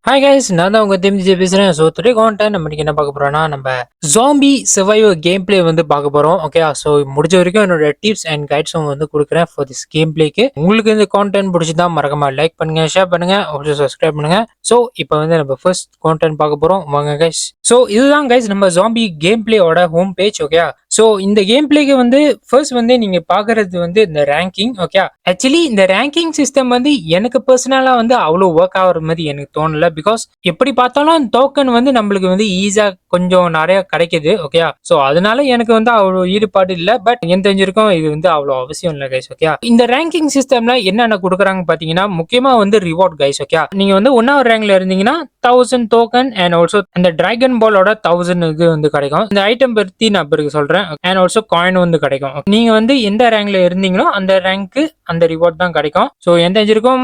Hi guys, நான் தான் உங்க தெரிஞ்சு பேசுறேன். ஸோ டுடே கான்டென்ட் நம்ம இன்னைக்கு என்ன பார்க்க போறோம்னா, நம்ம ஜாம்பி சர்வைவல் கேம் பிளே வந்து பார்க்க போறோம். ஓகே, ஸோ முடிஞ்ச வரைக்கும் என்னோட டிப்ஸ் அண்ட் கைட்ஸும் வந்து கொடுக்குறேன் ஃபார் திஸ் கேம் பிளேக்கு. உங்களுக்கு இந்த கான்டென்ட் பிடிச்சிருந்தா மறக்காம லைக் பண்ணுங்க, ஷேர் பண்ணுங்க, ஒரு சப்ஸ்கிரைப் பண்ணுங்க. ஸோ இப்போ வந்து நம்ம ஃபர்ஸ்ட் கான்டென்ட் பார்க்க போறோம். வாங்க கைஸ். ஸோ இதுதான் கைஸ் நம்ம ஜாம்பி கேம் பிளேயோட ஹோம் பேஜ். ஓகே, ஸோ இந்த கேம் பிளேக்கு வந்து ஃபர்ஸ்ட் வந்து நீங்க பாக்குறது வந்து இந்த ரேங்கிங். ஓகே, ஆக்சுவலி இந்த ரேங்கிங் சிஸ்டம் வந்து எனக்கு பர்சனலா வந்து அவ்வளோ ஒர்க் ஆகிற மாதிரி எனக்கு தோணல. பிகாஸ் எப்படி பார்த்தாலும் டோக்கன் வந்து நம்மளுக்கு வந்து ஈஸியா கொஞ்சம் நிறைய கிடைக்குது. ஓகே, ஸோ அதனால எனக்கு வந்து அவ்வளோ ஈடுபாடு இல்லை. பட் என் தெரிஞ்சிருக்கும் இது வந்து அவ்வளோ அவசியம் இல்லை கைஸ். ஓகே, இந்த ரேங்கிங் சிஸ்டம்ல என்னென்ன கொடுக்குறாங்க பாத்தீங்கன்னா, முக்கியமா வந்து ரிவார்ட் கைஸ். ஓகே, நீங்க வந்து 1வது ரேங்க்ல இருந்தீங்கன்னா 1000 டோக்கன் அண்ட் ஆல்சோ அந்த டிராகன் பாலோட 1000 இது வந்து கிடைக்கும். இந்த ஐட்டம் பத்தி நான் பிறகு சொல்றேன். அண்ட் ஆல்சோ காயின் வந்து கிடைக்கும். நீங்க வந்து எந்த ரேங்க்ல இருந்தீங்களோ அந்த ரேங்க்கு அந்த ரிவார்ட் தான் கிடைக்கும். ஸோ எந்த தெரிஞ்சிருக்கும்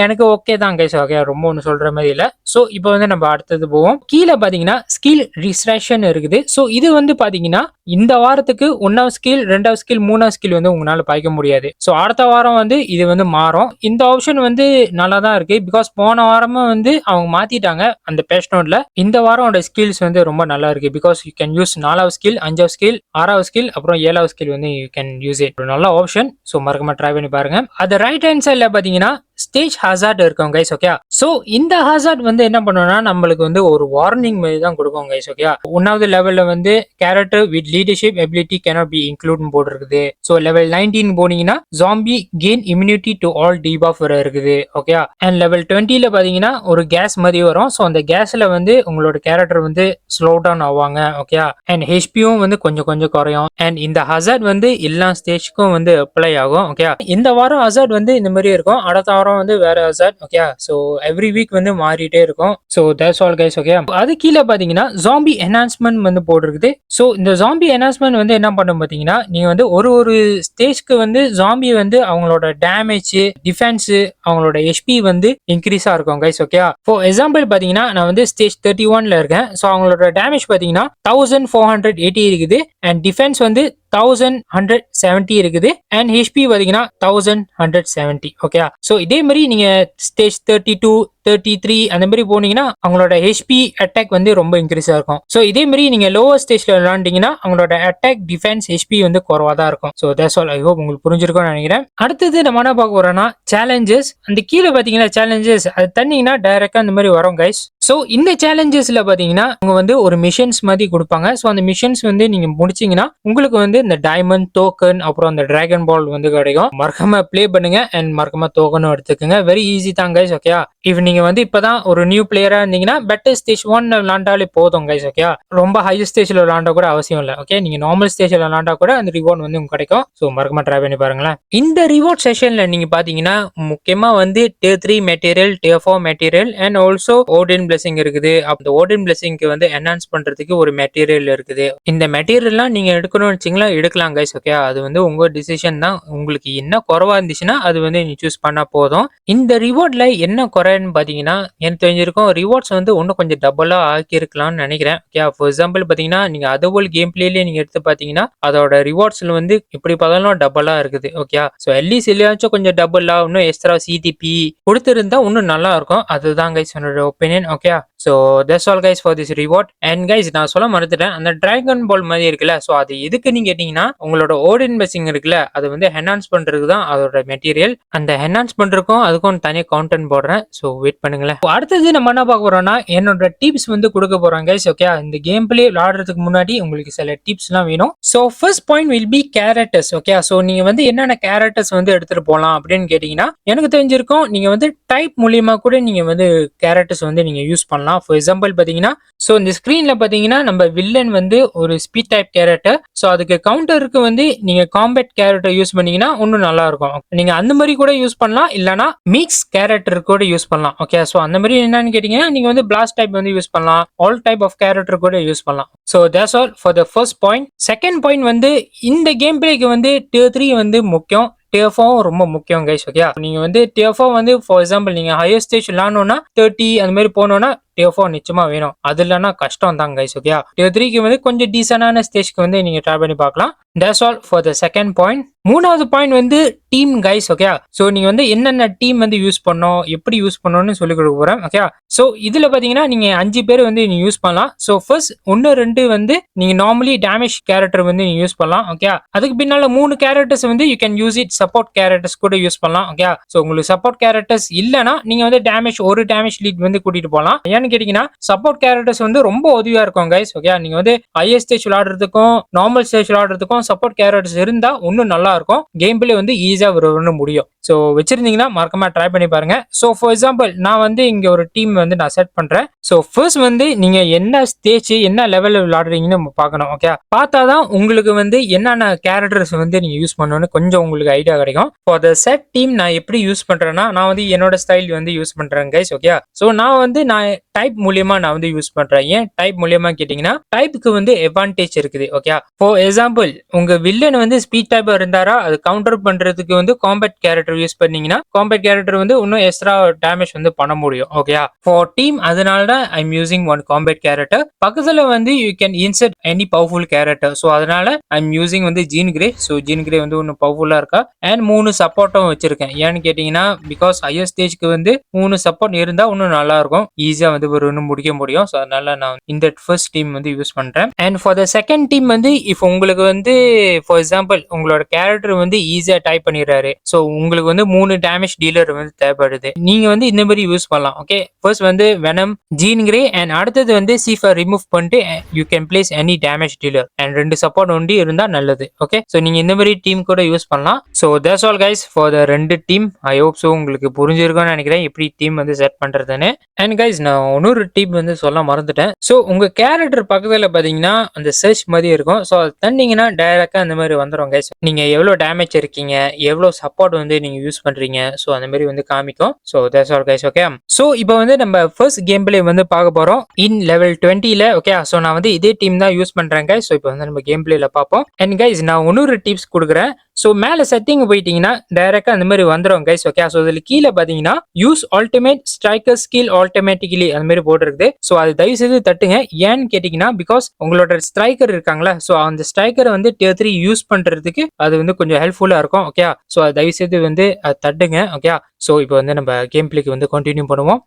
எனக்கு ஓகே தான் கைஸ். ஓகே, ரொம்ப ஒன்று சொல்ற மாதிரி இல்லை. ஸோ இப்போ வந்து நம்ம அடுத்தது போவோம். கீழே பாத்தீங்கன்னா ஸ்கில் ரிஸ்ட்ரக்ஷன் இருக்குது. ஸோ இது வந்து பாத்தீங்கன்னா இந்த வாரத்துக்கு 1வது ஸ்கில், 2வது ஸ்கில், 3வது ஸ்கில் வந்து உங்களால பாய்க்க முடியாது. ஸோ அடுத்த வாரம் வந்து இது வந்து மாறும். இந்த ஆப்ஷன் வந்து நல்லா தான் இருக்கு. பிகாஸ் போன வாரமும் வந்து அவங்க மாத்திட்டாங்க அந்த பேட்ச் நோட்ல. இந்த வாரம் ஸ்கில்ஸ் வந்து ரொம்ப நல்லா இருக்கு. பிகாஸ் யூ கேன் யூஸ் 4வது ஸ்கில், 5வது ஸ்கில், 6வது ஸ்கில், அப்புறம் 7வது ஸ்கில் வந்து யூ கேன் யூஸ் இட். ஒரு நல்ல ஆப்ஷன். ஸோ மறக்காம ட்ரை பண்ணி பாருங்க. அது ரைட் ஹேண்ட் சைட்ல பாத்தீங்கன்னா ஸ்டேஜ் ஹசார்ட் இருக்கும் கைஸ். ஓகே, ஸோ இந்த ஹசார்ட் வந்து என்ன பண்ணுவோம்னா நம்மளுக்கு வந்து ஒரு வார்னிங் மாதிரி தான் கொடுக்கும் கைஸ். ஓகே, 1வது லெவல்ல வந்து character with leadership ability cannot be include போட்டுருக்குது. ஸோ லெவல் 19 போனீங்கன்னா zombie gain immunity to all debuff இருக்குது. ஓகே, அண்ட் லெவல் 20ல பாத்தீங்கன்னா ஒரு கேஸ் மாதிரி வரும். ஸோ அந்த கேஸ்ல வந்து உங்களோட கேரக்டர் வந்து ஸ்லோ டவுன் ஆவாங்க. ஓகே, அண்ட் ஹெச்பியும் வந்து கொஞ்சம் கொஞ்சம் குறையும். அண்ட் இந்த ஹசார்ட் வந்து எல்லா ஸ்டேஜ்க்கும் வந்து அப்ளை ஆகும். ஓகே, இந்த வாரம் ஹசார்ட் வந்து இந்த மாதிரி இருக்கும். அடுத்த வாரம் வந்து வேற hazard. Okay, so every week வந்து மாறிட்டே இருக்கும். So that's all guys. Okay, அது கீழே பாத்தீங்கன்னா ஜாம்பி என்ஹான்ஸ்மெண்ட் வந்து போட்டிருக்குது. ஸோ இந்த ஜாம்பி என்ஹான்ஸ்மெண்ட் வந்து என்ன பண்ணும் பாத்தீங்கன்னா, நீங்க வந்து ஒரு ஸ்டேஜ்க்கு வந்து ஜாம்பி வந்து அவங்களோட டேமேஜ், டிஃபென்ஸ், அவங்களோட ஹெச்பி வந்து இன்க்ரீஸா இருக்கும் கைஸ். ஓகே, ஃபார் எக்ஸாம்பிள் பாத்தீங்கன்னா நான் வந்து ஸ்டேஜ் 31ல இருக்கேன். ஸோ அவங்களோட டேமேஜ் பாத்தீங்கன்னா 1480 இருக்குது. அண்ட் டிஃபென்ஸ் வந்து 1170 இருக்குது. அண்ட் ஹெச்பி பாத்தீங்கன்னா 1170. ஓகே, ஸோ இதே மாதிரி நீங்க ஸ்டேஜ் 32, 33 அந்த மாதிரி போனீங்கன்னா அவங்களோட ஹெச்பி அட்டாக் வந்து ரொம்ப இன்க்ரீஸா இருக்கும். ஸோ இதே மாதிரி நீங்க லோவர் ஸ்டேஜ்ல விளையாண்டீங்கன்னா அவங்களோட அட்டாக், டிஃபென்ஸ், ஹெச்பி வந்து குறவா தான் இருக்கும். So that's all. I hope உங்களுக்கு புரிஞ்சிருக்கும்னு நினைக்கிறேன். அடுத்தது நம்ம என்ன பார்க்க போறோம்னா சேலஞ்சஸ். அந்த கீழே பாத்தீங்கன்னா சேலஞ்சஸ் அது தண்ணீங்கன்னா டைரக்டா இந்த மாதிரி வரும் கைஸ். ஸோ இந்த சேலஞ்சஸ்ல பாத்தீங்கன்னா அவங்க வந்து ஒரு மிஷன்ஸ் மாதிரி கொடுப்பாங்க. ஸோ அந்த மிஷன்ஸ் வந்து நீங்க முடிச்சீங்கன்னா உங்களுக்கு வந்து இந்த டைமண்ட் டோக்கன் அப்புறம் அந்த டிராகன் பால் வந்து கிடைக்கும். மறக்காம ப்ளே பண்ணுங்க அண்ட் மறக்காம டோக்கனும் எடுத்துக்கோங்க. வெரி ஈஸி தான் கைஸ். ஓகே, இவ் நீங்க வந்து இப்பதான் ஒரு நியூ பிளேயரா இருந்தீங்கன்னா பெட்டர் ஸ்டேஜ் 1 விளாண்டாலே போதும் கைஸ். ஓகே, ரொம்ப ஹையர் ஸ்டேஜ்ல விளாண்டா கூட அவசியம் இல்லை. ஓகே, நீங்க நார்மல் ஸ்டேஜ்ல விளாண்டா கூட அந்த ரிவார்ட் வந்து உங்களுக்கு கிடைக்கும். ஸோ மறக்காம ட்ரை பண்ணி பாருங்களேன். இந்த ரிவார்ட் செஷன்ல நீங்க பாத்தீங்கன்னா முக்கியமா வந்து tier 3 material, tier 4 material and also ஓடின் blessing இருக்குது. அந்த ஓடின் பிளஸிங்க்கு வந்து என்ஹான்ஸ் பண்றதுக்கு ஒரு மெட்டீரியல் இருக்குது. இந்த மெட்டீரியல்லாம் நீங்க எடுக்கணும்னு வச்சீங்களா எடுக்கலாம் கைஸ். ஓகே, அது வந்து உங்க டிசிஷன் தான். உங்களுக்கு என்ன குறைவா இருந்துச்சுன்னா அது வந்து நீ சூஸ் பண்ணா போதும். இந்த ரிவார்ட்ல என்ன குறைன்னு பாத்தீங்கன்னா எனக்கு தெரிஞ்சிருக்கும் ரிவார்ட்ஸ் வந்து இன்னும் கொஞ்சம் டபுளா ஆக்கி இருக்கலாம்னு நினைக்கிறேன். ஓகே, ஃபார் எக்ஸாம்பிள் பாத்தீங்கன்னா நீங்க அதர்வேல் கேம் பிளேலயே நீங்க எடுத்து பாத்தீங்கன்னா அதோட ரிவார்ட்ஸ்ல வந்து இப்படி பார்த்தாலும் டபுளா இருக்குது. ஓகே, ஸோ அட்லீஸ்ட் இல்லையாச்சும் கொஞ்சம் டபுளா இன்னும் எக்ஸ்ட்ரா சிடிபி கொடுத்திருந்தா இன்னும் நல்லா இருக்கும். அதுதான் கைஸ் என்னோட opinion. Okay, so that's all guys for this reward. And guys நான் சொல்ல மறந்துட்டேன், அந்த டிராகன் பால் மாதிரி இருக்குல்ல, ஸோ அது எதுக்குன்னு கேட்டீங்கன்னா உங்களோட ஓடின் பெஸிங் இருக்குல்ல அது வந்து என்ஹான்ஸ் பண்றதுக்கு தான் அதோட மெட்டீரியல். அந்த என்ஹான்ஸ் பண்றதுக்கும் அதுக்கும் தனியாக கவுண்டன்ட் போடுறேன். ஸோ வெயிட் பண்ணுங்களேன். அடுத்தது நம்ம என்ன பார்க்க போறோம்னா என்னோட டிப்ஸ் வந்து கொடுக்க போறோம் கைஸ். ஓகே, இந்த கேம் பிளே விளையாடுறதுக்கு முன்னாடி உங்களுக்கு சில டிப்ஸ் எல்லாம் வேணும். So first point will be characters. Okay, so நீங்க வந்து என்னென்ன கேரக்டர்ஸ் வந்து எடுத்துட்டு போகலாம் அப்படின்னு கேட்டீங்கன்னா எனக்கு தெரிஞ்சிருக்கும் நீங்க வந்து டைப் மூலியமா கூட நீங்க வந்து கேரக்டர்ஸ் வந்து நீங்க யூஸ் பண்ணலாம். ஃபார் எக்ஸாம்பிள் பாத்தீங்கன்னா ஸோ இந்த ஸ்கிரீன்ல பாத்தீங்கன்னா நம்ம வில்லன் வந்து ஒரு ஸ்பீட் டைப் கேரக்டர். ஸோ அதுக்கு கவுண்டருக்கு வந்து நீங்க காம்பேட் கேரக்டர் யூஸ் பண்ணீங்கன்னா இன்னும் நல்லா இருக்கும். நீங்க அந்த மாதிரி கூட யூஸ் பண்ணலாம், இல்லனா மிக்ஸ் கேரக்டர் கூட யூஸ் பண்ணலாம். ஓகே, ஸோ அந்த மாதிரி என்னன்னு கேட்டீங்கன்னா நீங்க வந்து பிளாஸ்ட் டைப் வந்து யூஸ் பண்ணலாம், ஆல் டைப் ஆஃப் கேரக்டர் கூட யூஸ் பண்ணலாம். So that's all for the first point. Second point வந்து இந்த கேம் பிளேக்கு வந்து tier 3 வந்து முக்கியம், tier 4 ரொம்ப முக்கியம் கைஸ். ஓகே, நீங்க வந்து tier 4 வந்து ஃபார் எக்ஸாம்பிள் நீங்க ஹையர் ஸ்டேஜ் விளாடணும்னா 30 அந்த மாதிரி போனோம்னா tier 4 நிச்சயமா வேணும். அது இல்லைன்னா கஷ்டம் தான் கைஸ். ஓகே, tier 3க்கு வந்து கொஞ்சம் டீசென்டான ஸ்டேஜ்க்கு வந்து நீங்க ட்ரை பண்ணி பார்க்கலாம். that's all for the second point. மூணாவது பாயிண்ட் வந்து டீம் கைஸ். ஓகே, ஸோ நீங்க வந்து என்னென்ன டீம் வந்து யூஸ் பண்ணோம், எப்படி யூஸ் பண்ணணும்னு சொல்லி கொடுக்க போறேன். ஓகே, ஸோ இதுல பாத்தீங்கன்னா நீங்க 5 பேர் வந்து நீங்க யூஸ் பண்ணலாம். ஸோ ஃபர்ஸ்ட் 1-2 வந்து நீங்க நார்மலி டேமேஜ் கேரக்டர் வந்து நீங்க யூஸ் பண்ணலாம். ஓகே, அதுக்கு பின்னால 3 கேரக்டர்ஸ் வந்து you can use it support characters கூட யூஸ் பண்ணலாம். ஓகே, ஸோ உங்களுக்கு சப்போர்ட் கேரக்டர்ஸ் இல்லைன்னா நீங்க வந்து ஒரு டேமேஜ் லீக் வந்து கூட்டிட்டு போகலாம். ஏன்னு கேட்டீங்கன்னா சப்போர்ட் கேரக்டர்ஸ் வந்து ரொம்ப உதவியா இருக்கும் கைஸ். ஓகே, நீங்க வந்து ஹையர் ஸ்டேஜ் விளையாடுறதுக்கும் நார்மல் ஸ்டேஜ் விளையாடுறதுக்கும் சப்போர்ட் கேரக்டர்ஸ் இருந்தா இன்னும் நல்லா இருக்கும். கேம் பிளே வந்து ஈஸியா வரணும்னு முடியும். ஸோ வச்சிருந்தீங்கன்னா மறக்காம ட்ரை பண்ணி பாருங்க. ஸோ ஃபார் எக்ஸாம்பிள் நான் வந்து இங்க ஒரு டீம் வந்து நான் செட் பண்றேன். ஸோ ஃபர்ஸ்ட் வந்து நீங்க என்ன ஸ்டேஜ் என்ன லெவலில் விளையாடுறீங்கன்னு நம்ம பார்க்கணும். ஓகே, பார்த்தாதான் உங்களுக்கு வந்து என்னென்ன கேரக்டர்ஸ் வந்து நீங்க யூஸ் பண்ணணும்னு கொஞ்சம் உங்களுக்கு ஐடியா கிடைக்கும். ஃபார் த செட் டீம் நான் எப்படி யூஸ் பண்றேன்னா நான் வந்து என்னோட ஸ்டைல் வந்து யூஸ் பண்றேன் கைஸ். ஓகே, ஸோ நான் டைப் மூலியமா நான் வந்து யூஸ் பண்றேன். ஏன் டைப் மூலியமா கேட்டீங்கன்னா டைப்புக்கு வந்து அட்வான்டேஜ் இருக்குது. ஓகே, ஃபார் எக்ஸாம்பிள் உங்க வில்லன் வந்து ஸ்பீட் டைப் இருந்தாரா அது கவுண்டர் பண்றதுக்கு வந்து காம்பேட் கேரக்டர் யூஸ் பண்ணீங்கன்னா காம்பேட் கேரக்டர் வந்து இன்னும் எக்ஸ்ட்ரா டேமேஜ் வந்து பண்ண முடியும். ஓகே, ஃபார் டீம் அதனால தான் I am using one combat character. பக்கத்துல வந்து you can insert any powerful character. So அதனால ஐ எம் யூசிங் வந்து Jean Grey. So Jean Grey வந்து ஒன்னும் பவர்ஃபுல்லா இருக்கா அண்ட் 3 சப்போர்ட்டும் வச்சிருக்கேன். ஏன்னு கேட்டீங்கன்னா பிகாஸ் ஹையர் ஸ்டேஜ்க்கு வந்து 3 சப்போர்ட் இருந்தா இன்னும் நல்லா இருக்கும், ஈஸியா வந்து ஒரு முடிக்க முடியும். ஸோ அதனால நான் இந்த ஃபர்ஸ்ட் டீம் வந்து யூஸ் பண்றேன். And for the second team வந்து இஃப் உங்களுக்கு வந்து ஃபார் எக்ஸாம்பிள் உங்களோட கேரக்டர் வந்து ஈஸியா டைப் பண்ணிடுறாரு. ஸோ உங்களுக்கு வந்து 3 டேமேஜ் டீலர் வந்து தேவைப்படுது. நீங்க வந்து இந்த மாதிரி யூஸ் பண்ணலாம். ஓகே, ஃபர்ஸ்ட் வந்து வெனம், ஜீன் கிரே அண்ட் அடுத்தது வந்து சீஃபை ரிமூவ் பண்ணிட்டு you can place any damage dealer and 2 support ஒண்டி இருந்தா நல்லது. ஓகே, ஸோ நீங்க இந்த மாதிரி டீம் கூட யூஸ் பண்ணலாம். So that's all guys for the 2 team. I hope so உங்களுக்கு புரிஞ்சிருக்கும்னு நினைக்கிறேன் எப்படி டீம் வந்து செட் பண்றதுன்னு. அண்ட் கைஸ் நான் இன்னொரு டீம் வந்து சொல்ல மறந்துட்டேன். ஸோ உங்க கேரக்டர் பக்கத்துல பாத்தீங்கன்னா அந்த சர்ச் மாதிரி இருக்கும். ஸோ அது தந்தீங்கன்னா டைரக்டா அந்த மாதிரி வந்துடும் கைஸ். நீங்க எவ்வளவு டேமேஜ் இருக்கீங்க, எவ்வளவு சப்போர்ட் வந்து நீங்க யூஸ் பண்றீங்க, ஸோ அந்த மாதிரி வந்து காமிக்கும். So that's all guys. Okay, so இப்போ வந்து நம்ம ஃபர்ஸ்ட் கேம் பிளே வந்து பார்க்க போறோம் இன் லெவல் 20ல. ஓகே, ஸோ நான் வந்து இதே டீம் தான் யூஸ் பண்றேன் கைஸ். ஸோ இப்போ வந்து நம்ம கேம் பிளேல பார்ப்போம். அண்ட் கைஸ் நான் இன்னொரு டிப்ஸ் கொடுக்குறேன். ஸோ மேல செட்டிங் போயிட்டீங்கன்னா டைரக்டா அந்த மாதிரி வந்துடும் கைஸ். ஓகே, ஸோ இதுல கீழே பாத்தீங்கன்னா யூஸ் ஆல்டிமேட் ஸ்ட்ரைக்கர் ஸ்கில் ஆட்டோமேட்டிக்கலி அந்த மாதிரி போட்டுருக்குது. ஸோ அது தயவு செய்து தட்டுங்க. ஏன்னு கேட்டீங்கன்னா பிகாஸ் உங்களோட ஸ்ட்ரைக்கர் இருக்காங்களா, ஸோ அந்த ஸ்ட்ரைக்கரை வந்து tier 3 யூஸ் பண்றதுக்கு அது வந்து கொஞ்சம் ஹெல்ப்ஃபுல்லா இருக்கும். ஓகே, ஸோ அது தயவு செய்து வந்து தட்டுங்க. ஓகே, ஸோ இப்போ வந்து நம்ம கேம் பிளேக்கு வந்து கண்டினியூ பண்ணுவோம்.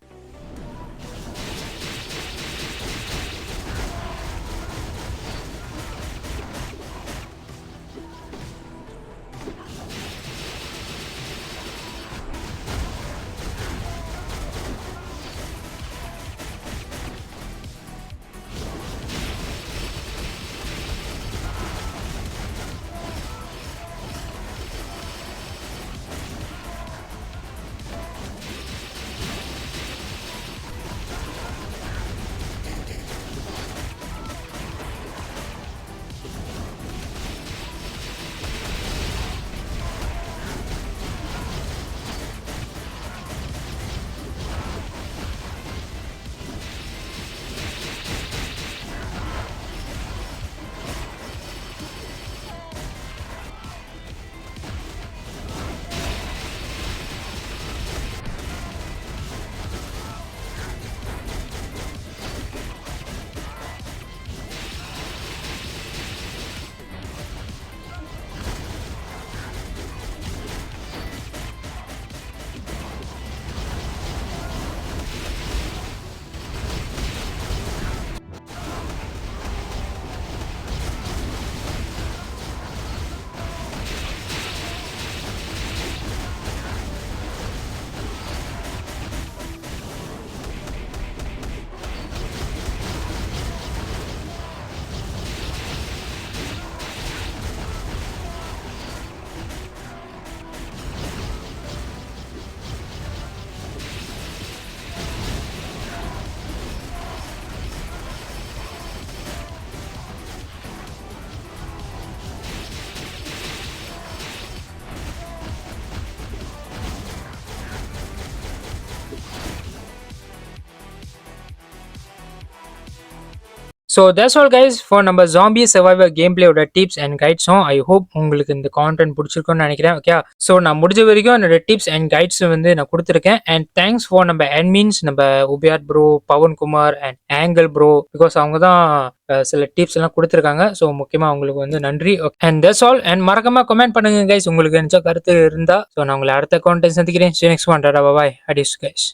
So that's all guys for நம்ம ஜாம்பி சர்வைவர் கேம் பிளேயோட டிப்ஸ் அண்ட் கைட்ஸும். ஐ ஹோப் உங்களுக்கு இந்த கான்டென்ட் பிடிச்சிருக்கும்னு நினைக்கிறேன். ஓகே, ஸோ நான் முடிஞ்ச வரைக்கும் என்னோட டிப்ஸ் அண்ட் கைட்ஸ் வந்து நான் கொடுத்துருக்கேன். அண்ட் தேங்க்ஸ் ஃபார் நம்ம அட்மின்ஸ், நம்ம உபியாட் bro, Pavankumar and Angle bro, because அவங்க தான் சில டிப்ஸ் எல்லாம் கொடுத்துருக்காங்க. ஸோ முக்கியமாக அவங்களுக்கு வந்து நன்றி. And that's all. அண்ட் மறக்காம கமெண்ட் பண்ணுங்க கைஸ் உங்களுக்கு நினச்ச கருத்து இருந்தா. ஸோ நான் உங்களை அடுத்த கான்டென்ட் சந்திக்கிறேன். நெக்ஸ்ட் ஒன், பாய், அடிஸ் கைஸ்.